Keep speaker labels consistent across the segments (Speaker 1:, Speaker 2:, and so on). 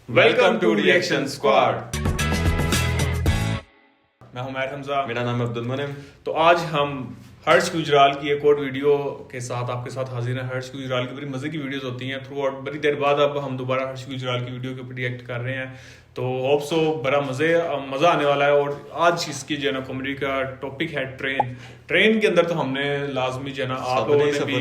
Speaker 1: Welcome to reaction squad.
Speaker 2: मैं हूं मैर हमजा।
Speaker 1: मेरा नाम है अब्दुल मनीम।
Speaker 2: तो आज हम हर्ष गुजराल की एक और वीडियो के साथ आपके साथ हाजिर हैं। हर्ष गुजराल की बड़ी मजे की वीडियोस होती हैं थ्रू आउट। बड़ी देर बाद अब हम दोबारा हर्ष गुजराल की वीडियो के ऊपर रिएक्ट कर रहे हैं, तो होप सो बड़ा मजा आने वाला है। और आज इसकी जो है ना कॉमेडी का टॉपिक है ट्रेन के अंदर तो हमने लाजमी जो है ना आप लोगों ने भी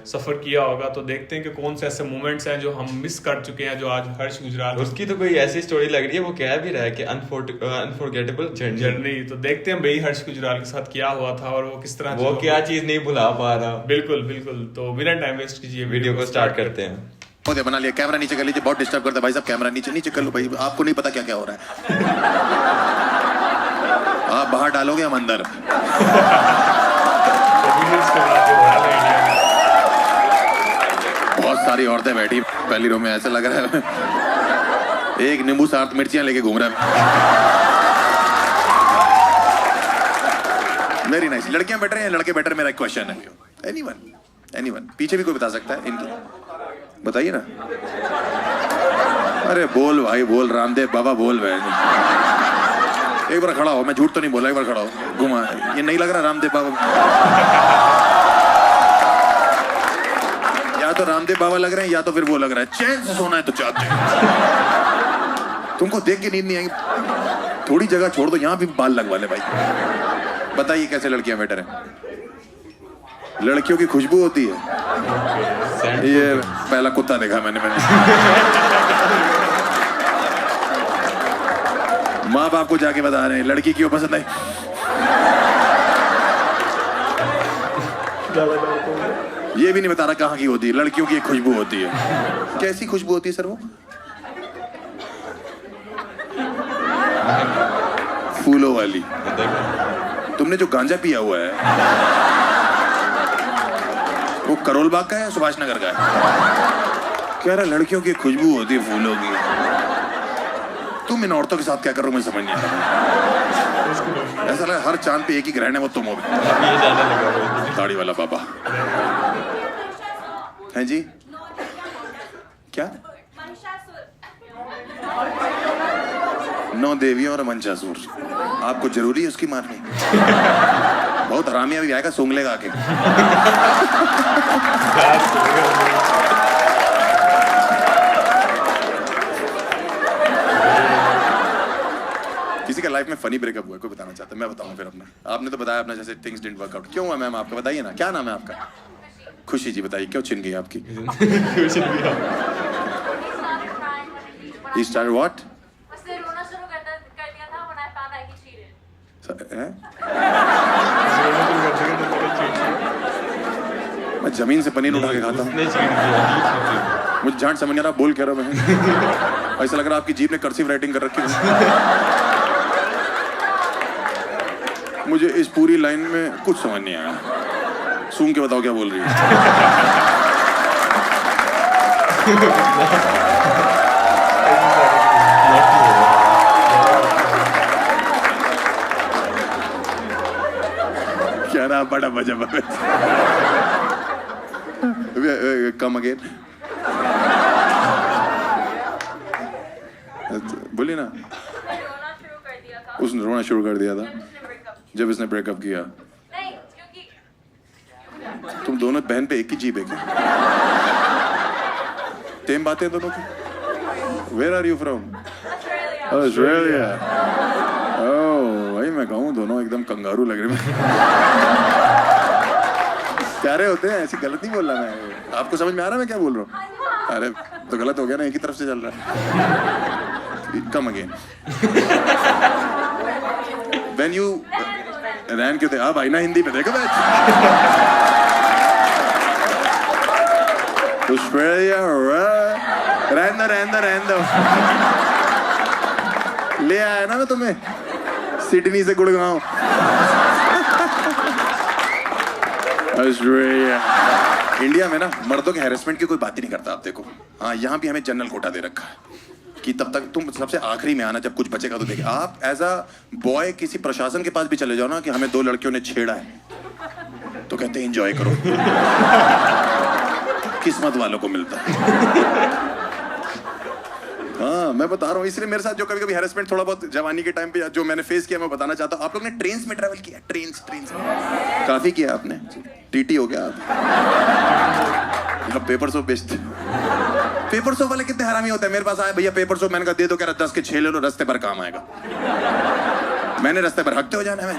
Speaker 2: सफर किया होगा, तो देखते हैं कि कौन से ऐसे मोमेंट्स हैं जो हम मिस कर चुके हैं, जो आज हर्ष गुजराल
Speaker 1: उसकी तो कोई ऐसी स्टोरी लग रही है, वो कह भी रहा है कि अनफॉरगेटेबल जर्नी।
Speaker 2: तो देखते हैं भाई हर्ष गुजराल के साथ क्या हुआ था और वो किस तरह
Speaker 1: वो क्या चीज नहीं भुला पा रहा।
Speaker 2: बिल्कुल बिल्कुल। तो बिना टाइम वेस्ट कीजिए
Speaker 1: वीडियो को स्टार्ट करते हैं।
Speaker 3: मुझे बना लिया, कैमरा नीचे कर लीजिए, बहुत डिस्टर्ब करता है भाई साहब। कैमरा नीचे नीचे कर लो भाई, आपको नहीं पता क्या क्या हो रहा है। आप बाहर डालोगे, हम अंदर। बहुत सारी औरतें बैठी पहली रो में, ऐसा लग रहा है एक नींबू 7 मिर्चियां लेके घूम रहा है। Very nice. लड़कियां बैठ रही हैं, लड़के बैठ रहे हैं। मेरा एक क्वेश्चन है, एनीवन पीछे भी कोई बता सकता है इनकी, बताइए ना। अरे बोल भाई बोल, रामदेव बाबा बोल भाई। एक बार खड़ा हो, मैं झूठ तो नहीं बोला, एक बार खड़ा हो, घुमा। ये नहीं लग रहा रामदेव बाबा? या तो रामदेव बाबा लग रहे हैं या तो फिर वो लग रहा है। चैन से सोना है तो चाहते हैं। तुमको देख के नींद नहीं आएगी? थोड़ी जगह छोड़ दो, यहाँ भी बाल लगवा ले भाई। बताइए कैसे लड़कियां बेटर हैं? लड़कियों की खुशबू होती है। ये पहला कुत्ता देखा मैंने। माँ बाप को जाके बता रहे हैं लड़की क्यों पसंद आई। ये भी नहीं बता रहा कहाँ की होती है। लड़कियों की एक खुशबू होती है। कैसी खुशबू होती है सर वो? फूलों वाली। तुमने जो गांजा पिया हुआ है वो करोल बाग का है, सुभाष नगर का है? कह रहा लड़कियों की खुशबू होती है फूलों की। तुम इन औरतों के साथ क्या करो मैं समझ नहीं आता। ऐसा लगा हर चांद पे एक ही ग्रहण है, वो तुम हो। दाढ़ी वाला बाबा है जी। क्या? 9 देवियों और मंचासुर। आपको जरूरी है उसकी मारनी? बहुत हरामी अभी आएगा, सूंघ लेगा आके। किसी का लाइफ में फनी ब्रेकअप हुआ है, कोई बताना चाहता है? मैं बताऊं फिर अपना। आपने तो बताया अपना, जैसे थिंग्स डिडंट वर्क आउट। क्यों हुआ मैम आपका? बताइए ना, क्या नाम है आपका? खुशी जी, बताइए क्यों छिन गई आपकी? He started what?
Speaker 4: उसने रोना शुरू कर दिया था when I found out he cheated.
Speaker 3: मैं जमीन से पनीर उठा के खाता हूँ। मुझे झांट समझ नहीं आ रहा बोल क्या रहा मैं। ऐसा लग रहा आपकी जीभ ने कर्सिव राइटिंग कर रखी है। मुझे इस पूरी लाइन में कुछ समझ नहीं आया। सूंघ के बताओ क्या बोल रही है। क्या रहा बड़ा मजा। कम अगेन बोलिए ना।
Speaker 4: रोना शुरू कर दिया था
Speaker 3: उसने रोना शुरू कर दिया था
Speaker 4: जब उसने ब्रेकअप किया।
Speaker 3: जब इसने ब्रेकअप किया।
Speaker 4: नहीं, क्योंकि
Speaker 3: तुम दोनों बहन पे एक ही जीभ है क्या? सेम बातें दोनों की। Where are you from? Australia. Oh, भाई मैं कहूँ दोनों एकदम कंगारू लग रहे हैं। प्यारे होते हैं, ऐसी गलत नहीं बोल रहा मैं। आपको समझ में आ रहा है मैं क्या बोल रहा हूँ? अरे तो गलत हो गया ना, एक ही तरफ से चल रहा है। Come again. When you रैन क्यों थे? आप आई ना हिंदी में देखो मैच। ऑस्ट्रेलिया रहने दो। ले आया ना मैं तुम्हें सिडनी से गुड़गांव। ऑस्ट्रेलिया। इंडिया में ना मर्दों के हैरेसमेंट की कोई बात ही नहीं करता। आप देखो, हाँ यहाँ भी हमें जनरल कोटा दे रखा है कि तब तक तुम सबसे आखिरी में आना, जब कुछ बचेगा तो देखे। आप एज अ बॉय किसी प्रशासन के पास भी चले जाओ ना कि हमें 2 लड़कियों ने छेड़ा है, तो कहते हैं एंजॉय करो। किस्मत वालों को मिलता है। हाँ मैं बता रहा हूँ, इसलिए मेरे साथ जो कभी कभी हैरेसमेंट थोड़ा बहुत जवानी के टाइम पे जो मैंने फेस किया मैं बताना चाहता हूँ। आप लोग ने ट्रेन में ट्रैवल किया? ट्रेन काफी किया आपने, टीटी हो गया आप। पेपर सोप बेचते, पेपर सोप वाले कितने हरामी होते हैं। मेरे पास आए, भैया पेपर सोप, मैंने कहा दे दो, कह रहा 10 के 6 ले लो, रास्ते पर काम आएगा। मैंने रास्ते पर हकते हो जाना है।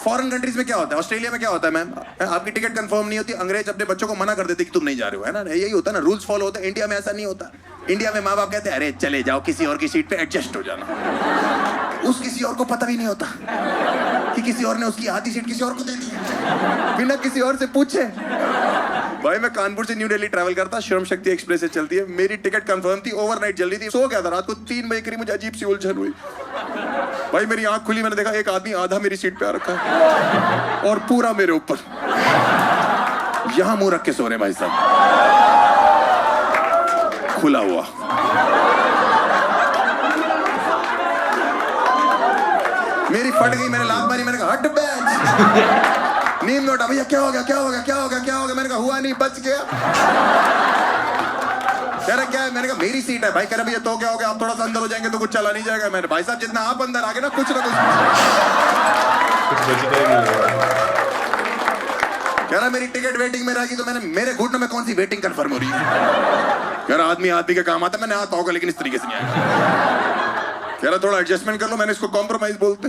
Speaker 3: फॉरेन कंट्रीज में क्या होता है, ऑस्ट्रेलिया में क्या होता है मैम, आपकी टिकट कंफर्म नहीं होती, अंग्रेज अपने बच्चों को मना कर देते कि तुम नहीं जा रहे हो, है ना, यही होता है ना, रूल्स फॉलो होते हैं। इंडिया में ऐसा नहीं होता। इंडिया में माँ बाप कहते हैं अरे चले जाओ किसी और की सीट पे एडजस्ट हो जाना। उस किसी और को पता भी नहीं होता कि किसी और ने उसकी आधी सीट किसी और को दे दी बिना किसी और से पूछे। भाई मैं कानपुर से न्यू दिल्ली ट्रैवल करता, श्रम शक्ति एक्सप्रेस से चलती है, मेरी टिकट कंफर्म थी, ओवरनाइट जल्दी थी, सो गया था, रात को 3 बजे करीब मुझे अजीब सी उलझन हुई। भाई मेरी आंख खुली, मैंने देखा एक आदमी आधा मेरी सीट पे आ रखा है और पूरा मेरे ऊपर, यहां मुंह रख के सो रहे भाई साहब, खुला हुआ। मेरी फट गई, मैंने लात मारी, मैंने कहा हट बेंच, नींद में उठा, भैया क्या हो गया क्या हो गया क्या हो गया क्या हो गया, मैंने कहा हुआ नहीं, बच गया। कह रहा क्या है, मैंने कहा मेरी सीट है भाई। कह रहा भैया तो क्या हो गया, आप थोड़ा सा अंदर हो जाएंगे तो कुछ चला नहीं जाएगा। मैंने भाई साहब जितना आप अंदर आ गए ना कुछ ना कुछ
Speaker 1: बचता ही नहीं है।
Speaker 3: कह रहा मेरी टिकट वेटिंग में रहेगी, तो मैंने मेरे घुटनों में कौन सी वेटिंग कंफर्म हो रही है। कह रहा आदमी आदमी के काम आता है, मैंने आता होगा लेकिन इस तरीके से नहीं आएगा। कह रहा थोड़ा एडजस्टमेंट कर लो, मैंने इसको कॉम्प्रोमाइज बोलते।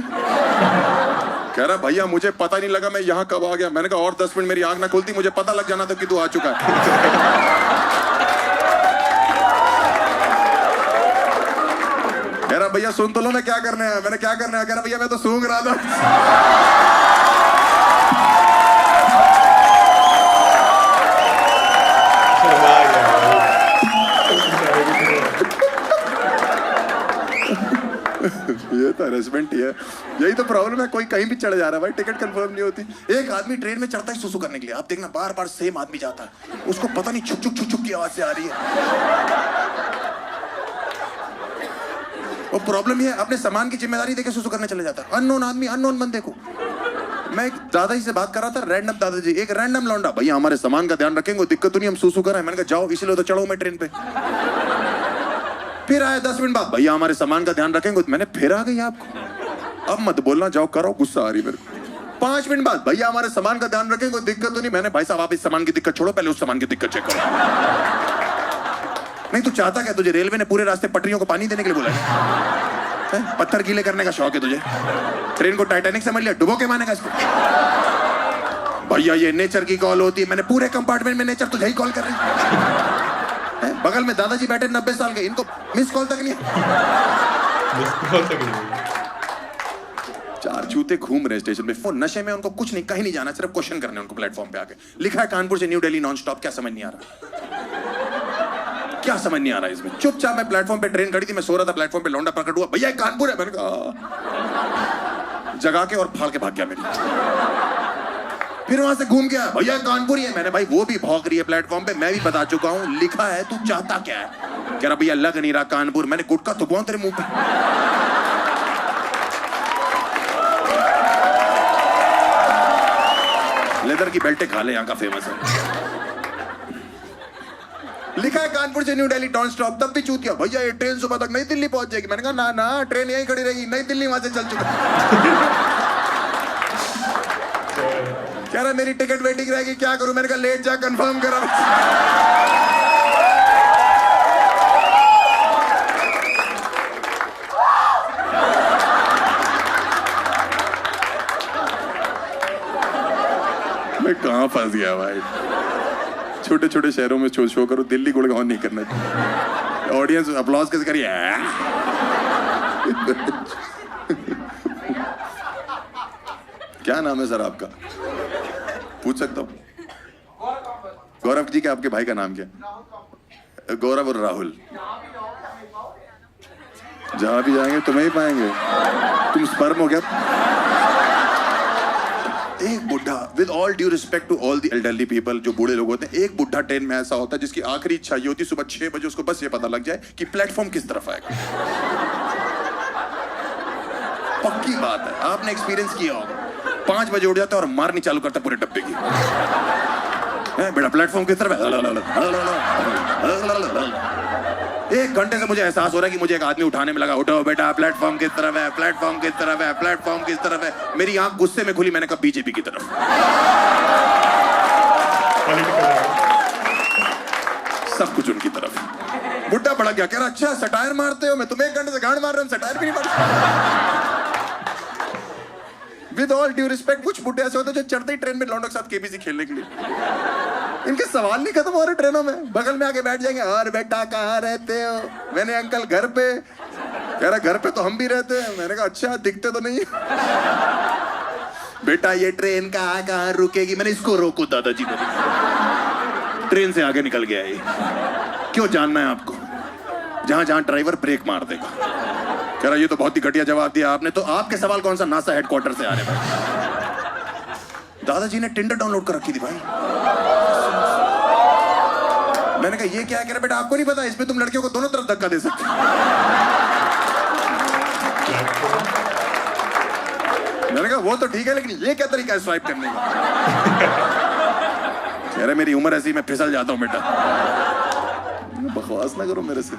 Speaker 3: कह रहा भैया मुझे पता नहीं लगा मैं यहाँ कब आ गया। मैंने कहा और 10 मिनट मेरी आंख ना खुलती, मुझे पता लग जाना था कि तू आ चुका है। कह रहा भैया सुन तो लो, मैं क्या करने आया। मैंने क्या करने आया, कह रहा भैया मैं तो सूंघ रहा था। ये तो हरेसमेंट ही है, यही तो प्रॉब्लम है। कोई कहीं भी चढ़ जा रहा है भाई, टिकट कंफर्म नहीं होती। एक आदमी ट्रेन में चढ़ता है सुसु करने के लिए, आप देखना बार बार सेम आदमी जाता है, उसको पता नहीं छुक छुक छुक छुक की आवाज से आ रही है। और प्रॉब्लम ये है, अपने सामान की जिम्मेदारी देके सुसु करने चले जाता है। अननोन आदमी, अननोन बंदे को। मैं एक दादाजी से बात कर रहा था, रैंडम दादाजी, एक रैंडम लौंडा, भैया हमारे सामान का ध्यान रखेंगे, दिक्कत तो नहीं, हम सुसु कर रहे हैं। मैंने कहा जाओ, इसलिए तो चढ़ो मैं ट्रेन पे। फिर आया 10 मिनट बाद, भैया हमारे सामान का ध्यान रखेंगे। मैंने फिर आ गई आपको, अब मत बोलना, जाओ करो, गुस्सा आ रही मेरे को। 5 मिनट बाद, भैया हमारे सामान का ध्यान रखेंगे, दिक्कत तो नहीं। मैंने भाई साहब आप इस सामान की दिक्कत छोड़ो, पहले उस सामान की दिक्कत चेक करो। नहीं तू चाहता क्या, तुझे रेलवे ने पूरे रास्ते पटरियों को पानी देने के लिए बोला है? पत्थर गीले करने का शौक है तुझे? ट्रेन को टाइटैनिक समझ लिया, डुबो के मानेगा इसको? भैया ये नेचर की कॉल होती है। मैंने पूरे कंपार्टमेंट में नेचर तुझे ही कॉल कर रही है। बगल में दादाजी बैठे 90 साल के, इनको मिस कॉल तक नहीं है। 4 जूते घूम रहे स्टेशन पे, फोन नशे में, उनको कुछ नहीं, कहीं नहीं जाना, सिर्फ क्वेश्चन करने उनको प्लेटफॉर्म पे आके। लिखा है कानपुर से न्यू दिल्ली नॉन स्टॉप, क्या समझ नहीं आ रहा, क्या समझ नहीं आ रहा इसमें। चुपचाप मैं प्लेटफॉर्म पे, ट्रेन खड़ी थी, मैं सो रहा था प्लेटफॉर्म पे, लौंडा प्रकट हुआ, भैया कानपुर है। मैंने कहा जगा के और फाड़ के भाग गया मेरी। फिर वहां से घूम गया, भैया कानपुर ही है। मैंने भाई वो भी भौंक रही है प्लेटफॉर्म पे, मैं भी बता चुका हूं, लिखा है, तू चाहता क्या है? कह रहा भैया लग नहीं रहा कानपुर। मैंने गुटका थुकवाऊं तेरे मुंह पे? लेदर की बेल्टें खा ले, यहाँ का फेमस है। लिखा है कानपुर से न्यू दिल्ली नॉन स्टॉप, तब भी चूत किया, भैया ये ट्रेन सुबह तक नई दिल्ली पहुंच जाएगी। मैंने कहा ना ना, ट्रेन यहीं खड़ी रहेगी, नई दिल्ली वहां से चल चुका। कह रहा मेरी टिकट वेटिंग रहेगी, क्या करूं? मैंने कहा लेट जा, कंफर्म करा। मैं कहां फंस गया भाई। छोटे छोटे शहरों में शो करो, दिल्ली गुड़गांव नहीं करना चाहिए। ऑडियंस अपलॉज कैसे करिए? क्या नाम है सर आपका, पूछ सकता हूँ? गौरव जी, क्या आपके भाई का नाम क्या? गौरव और राहुल। जहां भी जाएंगे तुम्हें ही पाएंगे, तुम स्पर्म हो क्या? एक बुढ़ा, with all due respect to all the elderly people, जो बूढ़े लोग होते हैं, एक बुढ़ा ट्रेन में ऐसा होता है जिसकी आखिरी इच्छा ये होती है सुबह 6 बजे उसको बस ये पता लग जाए कि प्लेटफॉर्म किस तरफ आएगा। पक्की बात है, आपने एक्सपीरियंस किया होगा। 5 बजे उठ जाता है और मारनी चालू करता पूरे डब्बे की, बेटा प्लेटफॉर्म किस तरफ है? 1 घंटे से मुझे एहसास हो रहा है कि मुझे एक आदमी उठाने में लगा, उठो बेटा प्लेटफॉर्म किस तरफ है, प्लेटफॉर्म किस तरफ है, प्लेटफॉर्म किस तरफ है। मेरी आंख गुस्से में खुली, मैंने कहा बीजेपी की तरफ। सब कुछ उनकी तरफ। बुड्ढा बड़ा क्या कह रहा, अच्छा सटायर मारते हो, मैं तुम्हें 1 घंटे से गांड मार रहा हूँ, सटायर भी नहीं मारता। विद ऑल ड्यू रिस्पेक्ट, कुछ बुड्ढे ऐसे होते हैं जो चढ़ते ही ट्रेन में लौंडों के साथ केबीसी खेलने के लिए। इनके सवाल नहीं खत्म हो रहे ट्रेनों में, बगल में आके बैठ जाएंगे, और बेटा कहाँ रहते हो। मैंने अंकल घर पे, कह रहा घर पे तो हम भी रहते हैं। मैंने कहा अच्छा दिखते तो नहीं। बेटा ये ट्रेन कहाँ रुकेगी, मैंने इसको रोको दादाजी को। ट्रेन से आगे निकल गया ये। क्यों जानना है आपको, जहां जहां ड्राइवर ब्रेक मार देगा। कह रहा ये तो बहुत ही घटिया जवाब दिया आपने। तो आपके सवाल कौन सा नासा हेडक्वार्टर से आ रहे भाई। दादाजी ने टिंडर डाउनलोड कर रखी थी भाई। मैंने कहा ये क्या है, कह रहा बेटा आपको नहीं पता, इसमें तुम लड़कियों को दोनों तरफ धक्का दे सकते। मैंने कहा वो तो ठीक है, लेकिन ये क्या तरीका है स्वाइप करने का। कह रहे मेरी उम्र ऐसी, मैं फिसल जाता हूं बेटा। बकवास ना करो मेरे से।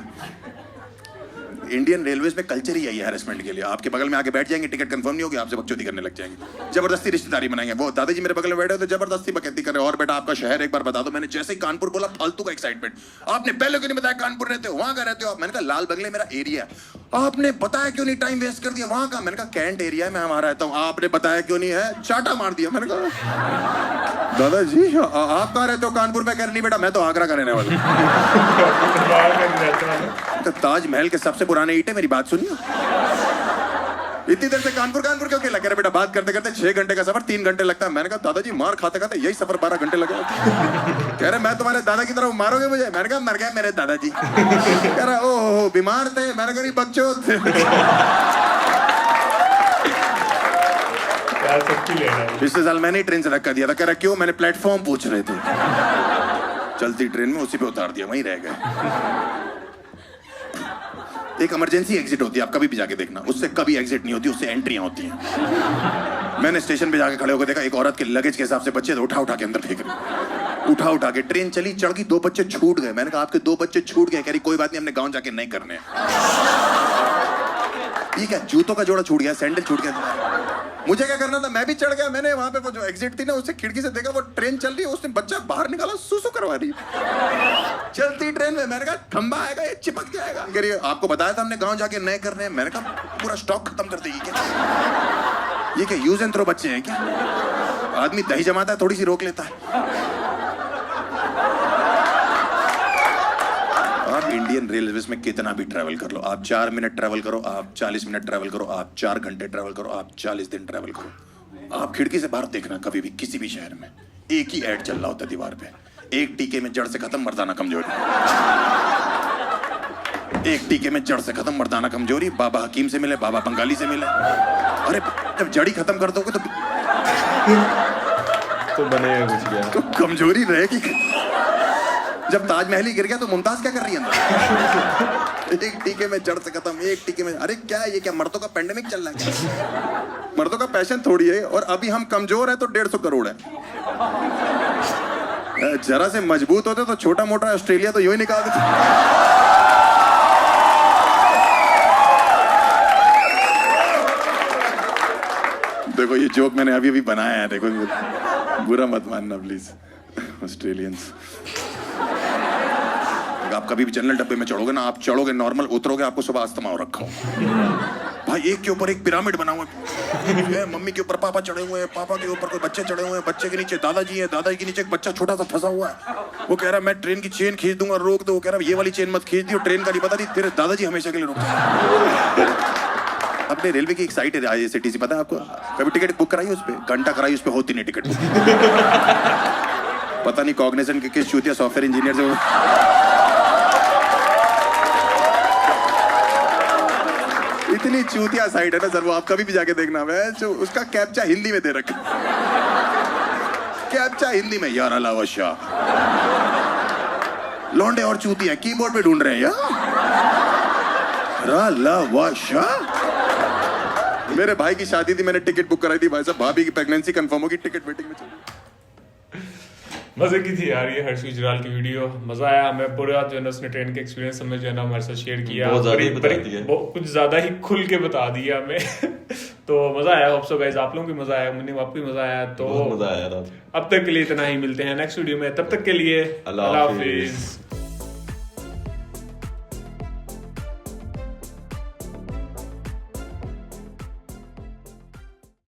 Speaker 3: इंडियन रेलवेज में कल्चर ही यही है हैरेसमेंट के लिए। आपके बगल में आके बैठ जाएंगे, टिकट कंफर्म नहीं होगी, आपसे बकचोदी करने लग जाएंगे, जबरदस्ती रिश्तेदारी बनाएंगे। वो दादाजी मेरे बगल में बैठे तो जबरदस्ती बकैती कर रहे, और बेटा आपका शहर एक बार बता दो। मैंने जैसे ही कानपुर बोला, फालतू का एक्साइटमेंट, आपने पहले क्यों नहीं बताया कानपुर रहते हो, वहां का रहते हो आप। मैंने कहा लाल बगले मेरा एरिया है। आपने बताया क्यों नहीं, टाइम वेस्ट कर दिया वहां का। मैंने कहा कैंट एरिया में वहां रहता हूँ। आपने बताया क्यों नहीं है, चाटा मार दिया। मैंने कहा दादाजी आप कहाँ रहते हो कानपुर में। कह रहे नहीं बेटा मैं तो आगरा का रहने वाला हूँ। ताजमहल के सबसे पुराने ईंटें, मेरी बात सुनिए। इतनी देर से कानपुर कानपुर क्यों खेला। कह रहे बेटा बात करते करते 6 घंटे का सफर 3 घंटे लगता है। मैंने कहा दादाजी मार खाते खाते यही सफर 12 घंटे लगे। कह रहे मैं तुम्हारे दादा की तरफ, मारोगे मुझे। मैंने कहा मर गए मेरे दादाजी। कह रहा ओहो बीमार थे। मैंने कहा नहीं बच्चों थे। पिछले साल मैंने ही ट्रेन से धक्का दिया था। कह रहा क्यों, मैंने प्लेटफॉर्म पूछ रहे थे। चलती ट्रेन में उसी पे उतार दिया, वहीं रह गए। एक इमरजेंसी एग्जिट होती है, आप कभी भी जाके देखना, उससे कभी एग्जिट नहीं होती, उससे एंट्रियां होती हैं। मैंने स्टेशन पे जाके खड़े होकर देखा, एक औरत के लगेज के हिसाब से बच्चे उठा उठा के अंदर फेंक रहे। उठा के ट्रेन चली, चढ़ गई, 2 बच्चे छूट गए। मैंने कहा आपके 2 बच्चे छूट गए। कह रही कोई बात नहीं, हमने गाँव जाके नहीं करने। ये क्या, जूतों का जोड़ा छूट गया, सैंडल छूट गया। मुझे क्या करना था, मैं भी चढ़ गया। मैंने वहां पे वो जो एग्जिट थी ना, उससे खिड़की से देखा, वो ट्रेन चल रही है, उसने बच्चा बाहर निकाला, सुसु करवा रही चलती ट्रेन में। मैंने कहा खंबा आएगा, ये चिपक जाएगा। कह रही आपको बताया था हमने गांव जाके नए करने। मैंने कहा पूरा स्टॉक खत्म कर देगी क्या। ये क्या यूज एंड थ्रो बच्चे हैं क्या। आदमी दही जमाता है, थोड़ी सी रोक लेता है। आप इंडियन रेलवेज में कितना भी ट्रैवल कर लो, आप 4 मिनट ट्रैवल करो, आप 40 मिनट ट्रैवल करो, आप 4 घंटे ट्रैवल करो, आप 40 दिन ट्रैवल करो, आप खिड़की से बाहर देखना कभी भी किसी भी शहर में एक ही ऐड चल रहा होता है दीवार पे। एक टीके में जड़ से खत्म, मर्दाना कमजोरी। एक टीके में जड़ से खत्म, मर्दाना कमजोरी। बाबा हकीम से मिले, बाबा बंगाली से मिले। अरे जब जड़ी खत्म कर दोगे
Speaker 1: तो बनेगा कुछ क्या,
Speaker 3: तो कमजोरी रहेगी। जब ताजमहल ही गिर गया तो मुमताज क्या कर रही है अंदर। एक टीके में जड़ से खत्म, एक टीके में। अरे क्या ये क्या मर्दों का पेंडेमिक चल रहा है। मर्दों का पैशन थोड़ी है, और अभी हम कमजोर है तो 150 करोड़ है। जरा से मजबूत होते तो छोटा मोटा ऑस्ट्रेलिया तो यूं ही निकाल देते। देखो ये जोक मैंने अभी बनाया है, देखो बुरा मत मानना प्लीज ऑस्ट्रेलियंस। आप कभी भी जनरल डब्बे में चढ़ोगे ना, आप चढ़ोगे नॉर्मल, उतरोगे आपको सुबह अस्थमा हो रखा हो। भाई एक के ऊपर एक पिरामिड बना हुआ है। मम्मी के ऊपर पापा चढ़े हुए हैं, पापा के ऊपर कोई बच्चे चढ़े हुए हैं, बच्चे के नीचे दादाजी है, दादाजी के नीचे एक बच्चा छोटा सा फंसा हुआ है। वो कह रहा है मैं ट्रेन की चेन खींच दूंगा, रोक दो। वो कह रहा है ये वाली चेन मत खींच दियो, ट्रेन का नहीं पता नहीं, तेरे दादाजी हमेशा के लिए रुक। अपने रेलवे की एक साइट है IRCTC, पता है आपको। कभी टिकट बुक कराई उस पर, घंटा कराई उस पर, होती नहीं टिकट। पता नहीं कॉग्निजेंट के किस चूतिया सॉफ्टवेयर इंजीनियर से इतनी चूतिया साइट है ना सर, वो आप कभी भी जाके देखना। मैं जो उसका कैप्चा हिंदी में दे रखा, कैप्चा हिंदी में, यार अलावा शाह। लौंडे और चूतिया कीबोर्ड पे ढूंढ रहे हैं यार। अलावा शाह। मेरे भाई की शादी थी, मैंने टिकट बुक कराई थी भाई साहब, भाभी की प्रेगनेंसी कंफर्म होगी, टिकट वेटिंग में चल।
Speaker 2: मजे की थी यार ये हर्ष गुजराल की वीडियो, मजा आया हमें पूरा जो है ना उसने ट्रेन के एक्सपीरियंस हमें जो है ना हमारे साथ शेयर किया,
Speaker 1: बहुत ज्यादा ही बता दिया।
Speaker 2: कुछ ज्यादा ही खुल के बता दिया हमें तो मजा आया। होप सो गाइस आप लोगों को मजा आया, मुन्नी आपको भी मजा आया। तो
Speaker 1: बहुत मजा आया यार।
Speaker 2: अब तक के लिए इतना ही, मिलते हैं नेक्स्ट वीडियो में, तब तक के लिए
Speaker 1: अल्लाह
Speaker 2: अल्लाह
Speaker 1: हाफिज।
Speaker 2: हाफिज।